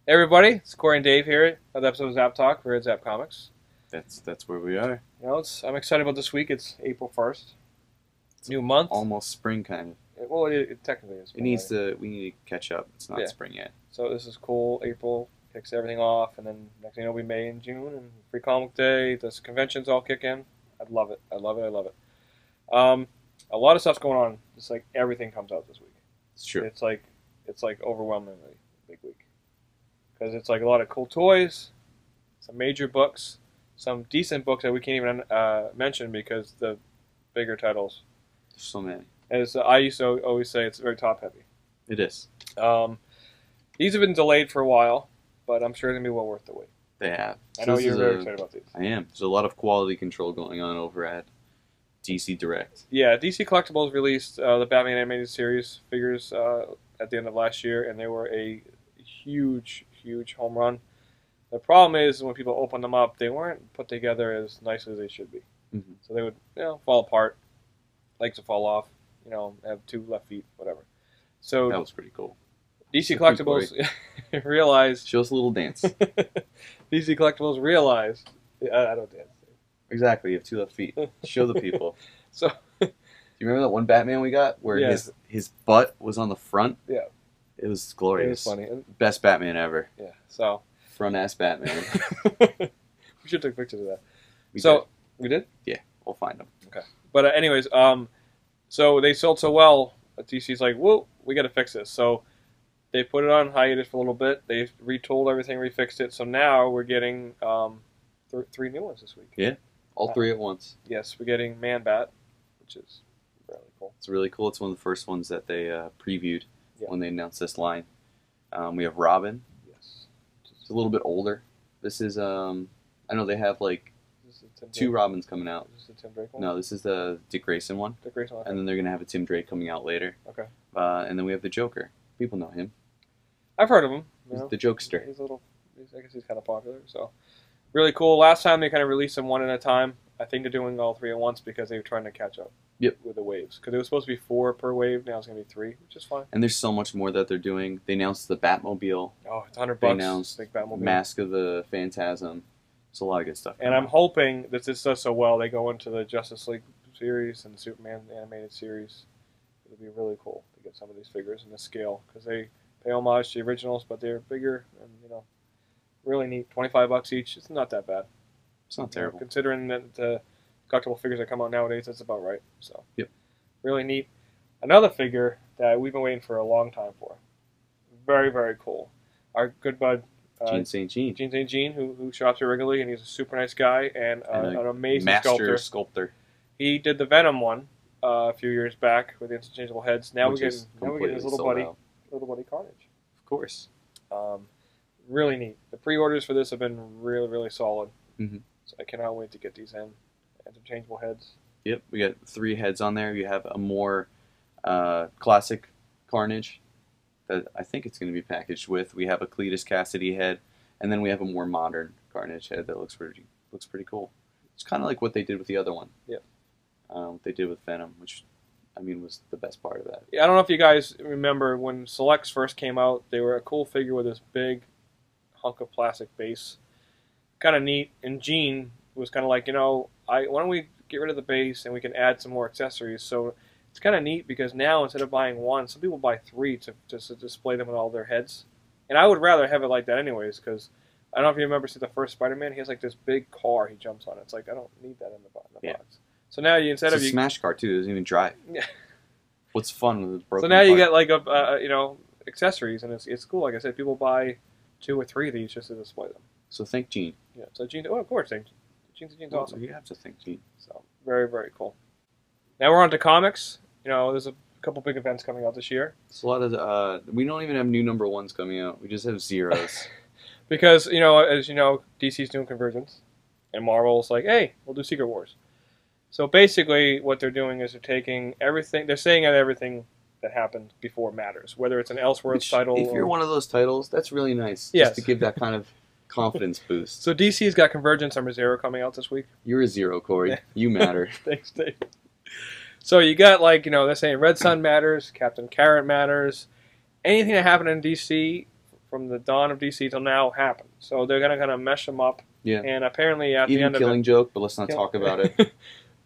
Hey everybody, it's Corey and Dave here. Another episode of Zapp Talk. We're at Zapp Comics. That's where we are. I'm excited about this week. It's April 1st. It's New month. almost spring, kind of. Well, it technically is. It needs to. We need to catch up. It's not Yeah. spring yet. So this is cool. April kicks everything off, and then next thing it'll be May and June, and Free Comic Day. The conventions all kick in. I love it. I love it. I love it. A lot of stuff's going on. It's like everything comes out this week. It's true. It's like overwhelmingly big week because it's like a lot of cool toys, some major books, some decent books that we can't even mention because the bigger titles. There's so many. As I used to always say, it's very top heavy. It is. These have been delayed for a while, but I'm sure they're gonna be well worth the wait. They have. I know you're very excited about these. I am. There's a lot of quality control going on over at DC Direct. Yeah, DC Collectibles released the Batman animated series figures at the end of last year, and they were a huge home run. The problem is when people open them up, they weren't put together as nicely as they should be. Mm-hmm. So they would, fall apart, legs would fall off, have two left feet, whatever. So That was pretty cool. DC Collectibles realized. Show us a little dance. DC Collectibles realized. I don't dance. Exactly. You have two left feet. Show the people. So. Do you remember that one Batman we got where Yeah. his butt was on the front? Yeah. It was glorious. It was funny. Best Batman ever. Yeah. So. Front ass Batman. We should take pictures of that. We did? Yeah, we'll find them. Okay. But anyways, so they sold so well, DC's like, whoa, we got to fix this. So they put it on hiatus for a little bit. They retooled everything, refixed it. So now we're getting three new ones this week. Yeah, all three at once. Yes, we're getting Man-Bat, which is really cool. It's really cool. It's one of the first ones that they previewed Yeah. when they announced this line. We have Robin. Yes. It's a little bit older. This is, I know they have like Is this a Tim two Drake? Robins coming out. Is this a Tim Drake one? No, this is the Dick Grayson one. Dick Grayson, okay. And then they're going to have a Tim Drake coming out later. Okay. And then we have the Joker. People know him. I've heard of him. He's the Jokester. He's a little. I guess he's kind of popular. So, really cool. Last time they kind of released them one at a time. I think they're doing all three at once because they were trying to catch up. Yep. With the waves, because it was supposed to be 4 per wave. Now it's gonna be 3, which is fine. And there's so much more that they're doing. They announced the Batmobile. Oh, it's $100. They announced Big Batmobile. Mask of the Phantasm. It's a lot of good stuff. And I'm hoping that this does so well, they go into the Justice League series and the Superman animated series. It'll be really cool to get some of these figures in this scale because they pay homage to the originals, but they're bigger and really neat. $25 each. It's not that bad. It's not terrible. Considering that the collectible figures that come out nowadays, that's about right. So, Yep. Really neat. Another figure that we've been waiting for a long time for. Very, very cool. Our good bud, Gene St. Jean. Gene St. Jean, who shops here regularly, and he's a super nice guy and an amazing master sculptor. He did the Venom one a few years back with the interchangeable heads. Now we're getting his little buddy Carnage. Of course. Really neat. The pre-orders for this have been really, really solid. Mm-hmm. So I cannot wait to get these in. Interchangeable heads. Yep, we got 3 heads on there. You have a more classic Carnage that I think it's going to be packaged with. We have a Cletus Cassidy head, and then we have a more modern Carnage head that looks pretty cool. It's kind of like what they did with the other one. Yeah. What they did with Venom, which I mean was the best part of that. Yeah, I don't know if you guys remember when Selects first came out. They were a cool figure with this big hunk of plastic base. Kind of neat. And Gene was kind of like, why don't we get rid of the base and we can add some more accessories? So it's kind of neat because now instead of buying 1, some people buy 3 to display them with all their heads. And I would rather have it like that anyways because I don't know if you remember see the first Spider-Man. He has like this big car he jumps on. It's like I don't need that in the box. So now it's a smash car too. It doesn't even drive. Yeah. What's fun with the broken So now you part? get like accessories and it's cool. Like I said, people buy 2 or 3 of these just to display them. So thank Gene. Yeah. So Gene, of course, Gene's awesome. You have to thank Gene. So very, very cool. Now we're on to comics. There's a couple big events coming out this year. It's a lot of we don't even have new number 1s coming out. We just have zeros. Because as you know, DC's doing Convergence, and Marvel's like, hey, we'll do Secret Wars. So basically, what they're doing is they're taking everything. They're saying that everything that happened before matters, whether it's an Elseworlds title. If you're one of those titles, that's really nice. Yes. Just to give that kind of confidence boost. So DC's got Convergence number 0 coming out this week. You're a 0, Corey. You matter. Thanks, Dave. So you got they're saying Red Sun matters, Captain Carrot matters, anything that happened in DC from the dawn of DC till now happened. So they're gonna kind of mesh them up. Yeah. And apparently at the Even end Killing of it, Joke, but let's not talk about it.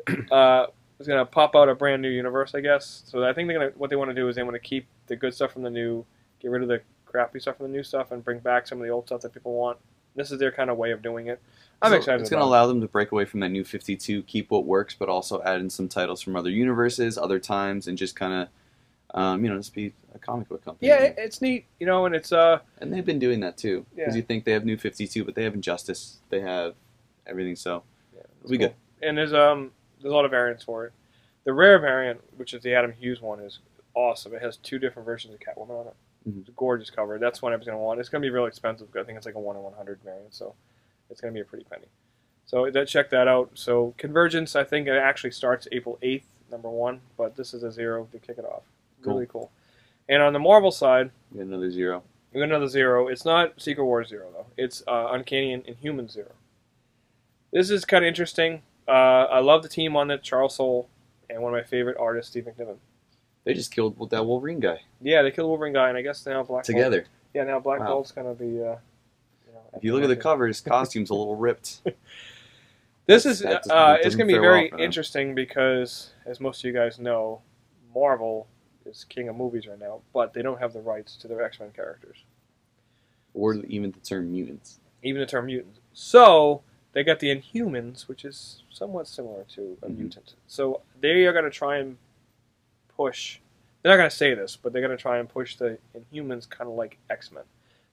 it's gonna pop out a brand new universe, I guess. So I think what they want to do is they want to keep the good stuff from the new, get rid of the crappy stuff from the new stuff, and bring back some of the old stuff that people want. This is their kind of way of doing it. I'm excited. It's going to allow them to break away from that New 52, keep what works, but also add in some titles from other universes, other times, and just kind of, just be a comic book company. Yeah, it's neat, and it's And they've been doing that too, because you think they have New 52, but they have Injustice, they have everything. So it'll be cool. good. And there's a lot of variants for it. The rare variant, which is the Adam Hughes one, is awesome. It has 2 different versions of Catwoman on it. Mm-hmm. It's a gorgeous cover. That's one I was going to want. It's going to be really expensive. I think it's like a 1 in 100 variant, so it's going to be a pretty penny. So check that out. So Convergence, I think it actually starts April 8th, #1, but this is a 0 to kick it off. Cool. Really cool. And on the Marvel side, we got another 0. We got another 0. It's not Secret Wars 0 though. It's Uncanny and Inhuman 0. This is kind of interesting. I love the team on it, Charles Soule, and one of my favorite artists, Steve McNiven. They just killed that Wolverine guy. Yeah, they killed the Wolverine guy, and I guess now Black together. Bolt, yeah, now Black Bolt's gonna be. If you look at the cover, his costume's a little ripped. This is it's gonna be very interesting because, as most of you guys know, Marvel is king of movies right now, but they don't have the rights to their X-Men characters, or even the term mutants. Even the term mutants. So they got the Inhumans, which is somewhat similar to a mutant. So they are gonna try and push. They're not going to say this, but they're going to try and push the Inhumans kind of like X-Men.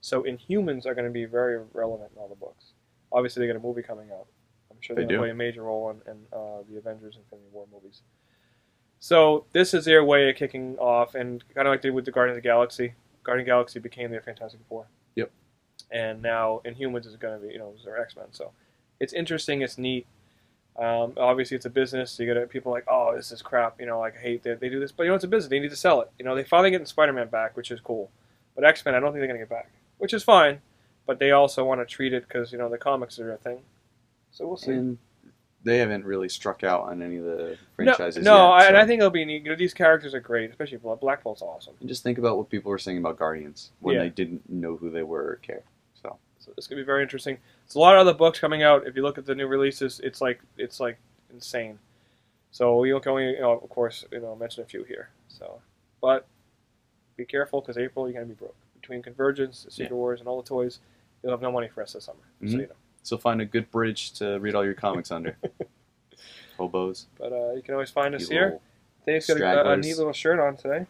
So Inhumans are going to be very relevant in all the books. Obviously, they got a movie coming out. I'm sure they're going to play a major role in the Avengers Infinity War movies. So this is their way of kicking off, and kind of like they did with the Guardians of the Galaxy. Guardian of the Galaxy became their Fantastic Four. Yep. And now Inhumans is going to be, is their X-Men. So it's interesting. It's neat. Obviously, it's a business. You got people like, oh, this is crap. I hate that they do this, but it's a business. They need to sell it. They finally getting Spider-Man back, which is cool. But X-Men, I don't think they're gonna get back, which is fine. But they also want to treat it because the comics are a thing. So we'll see. And they haven't really struck out on any of the franchises No, yet. And I think it'll be neat. These characters are great, especially Black Bolt's awesome. And just think about what people were saying about Guardians when they didn't know who they were or care. So it's gonna be very interesting. There's a lot of other books coming out. If you look at the new releases, it's like insane. So you can only, of course, mention a few here. So, but be careful because April you're gonna be broke. Between Convergence, Secret Wars, and all the toys, you'll have no money for us this summer. Mm-hmm. So find a good bridge to read all your comics under. Hobos. But you can always find us here. Dave's got a neat little shirt on today.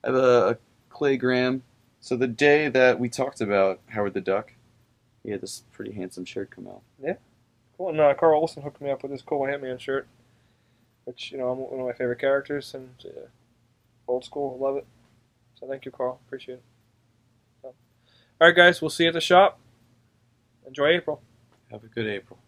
I have a Claygram. So the day that we talked about Howard the Duck, he had this pretty handsome shirt come out. Yeah. Cool. And Carl Olson hooked me up with this cool Ant-Man shirt, which, I'm one of my favorite characters, and old school, love it. So thank you, Carl. Appreciate it. So. All right, guys, we'll see you at the shop. Enjoy April. Have a good April.